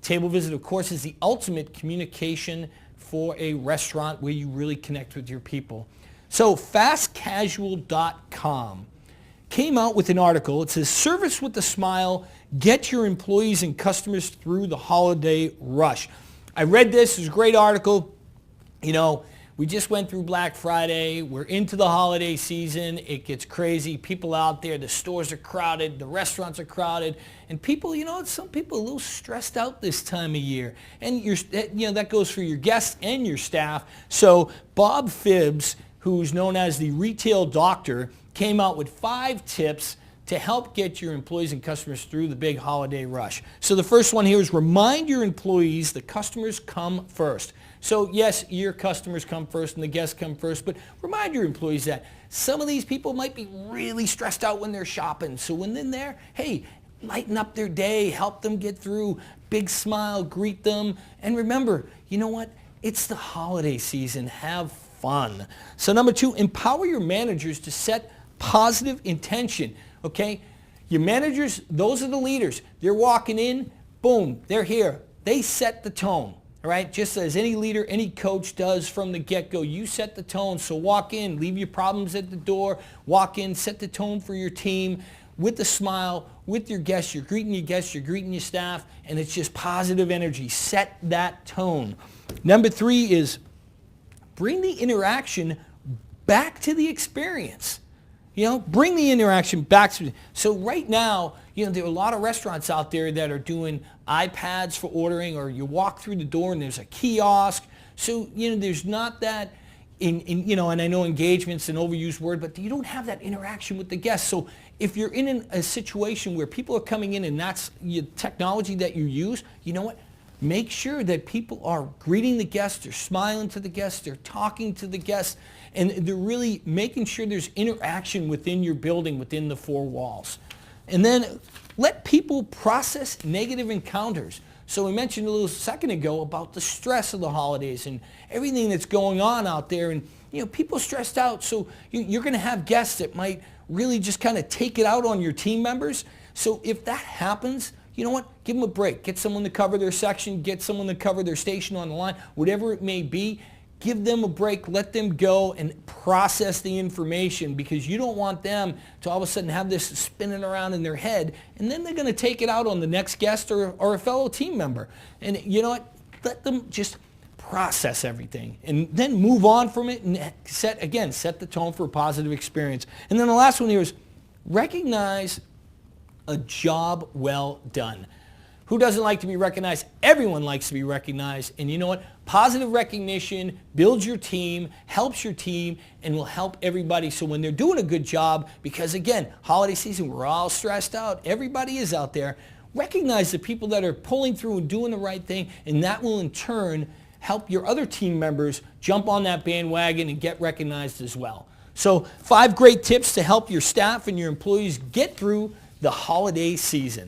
Table visit, of course, is the ultimate communication for a restaurant where you really connect with your people. So fastcasual.com came out with an article. It says, "Service with a Smile, get your employees and customers through the holiday rush." I read this. It was a great article. You know, we just went through Black Friday. We're into the holiday season. It gets crazy. People out there, the stores are crowded, the restaurants are crowded, and people, you know, some people are a little stressed out this time of year. And that goes for your guests and your staff. So Bob Phibbs, who's known as the retail doctor, came out with 5 tips to help get your employees and customers through the big holiday rush. So the first one here is remind your employees the customers come first. So yes, your customers come first and the guests come first, but remind your employees that some of these people might be really stressed out when they're shopping. So when they're there, hey, lighten up their day, help them get through, big smile, greet them. And remember, you know what? It's the holiday season. Have fun. So number 2, empower your managers to set positive intention. Okay? Your managers, those are the leaders. They're walking in, boom, they're here. They set the tone. All right, just as any leader, any coach does from the get-go, you set the tone. So walk in, leave your problems at the door, walk in, set the tone for your team with a smile, with your guests. You're greeting your guests, you're greeting your staff, and it's just positive energy. Set that tone. Number 3 is bring the interaction back to the experience. You know, bring the interaction back to. So right now, you know, there are a lot of restaurants out there that are doing iPads for ordering, or you walk through the door and there's a kiosk. So, you know, there's not that you know, and I know engagement's an overused word, but you don't have that interaction with the guests. So if you're in a situation where people are coming in and that's the technology that you use, you know what? Make sure that people are greeting the guests, they're smiling to the guests, they're talking to the guests, and they're really making sure there's interaction within your building, within the 4 walls. And then let people process negative encounters. So we mentioned a little second ago about the stress of the holidays and everything that's going on out there, and you know, people are stressed out. So you're going to have guests that might really just kind of take it out on your team members. So if that happens, you know what? Give them a break. Get someone to cover their section. Get someone to cover their station on the line. Whatever it may be, give them a break. Let them go and process the information, because you don't want them to all of a sudden have this spinning around in their head, and then they're going to take it out on the next guest or a fellow team member. And you know what? Let them just process everything and then move on from it and set the tone for a positive experience. And then the last one here is recognize a job well done. Who doesn't like to be recognized? Everyone likes to be recognized. And you know what? Positive recognition builds your team, helps your team, and will help everybody. So when they're doing a good job, because again, holiday season, we're all stressed out. Everybody is out there. Recognize the people that are pulling through and doing the right thing, and that will in turn help your other team members jump on that bandwagon and get recognized as well. So 5 great tips to help your staff and your employees get through the holiday season.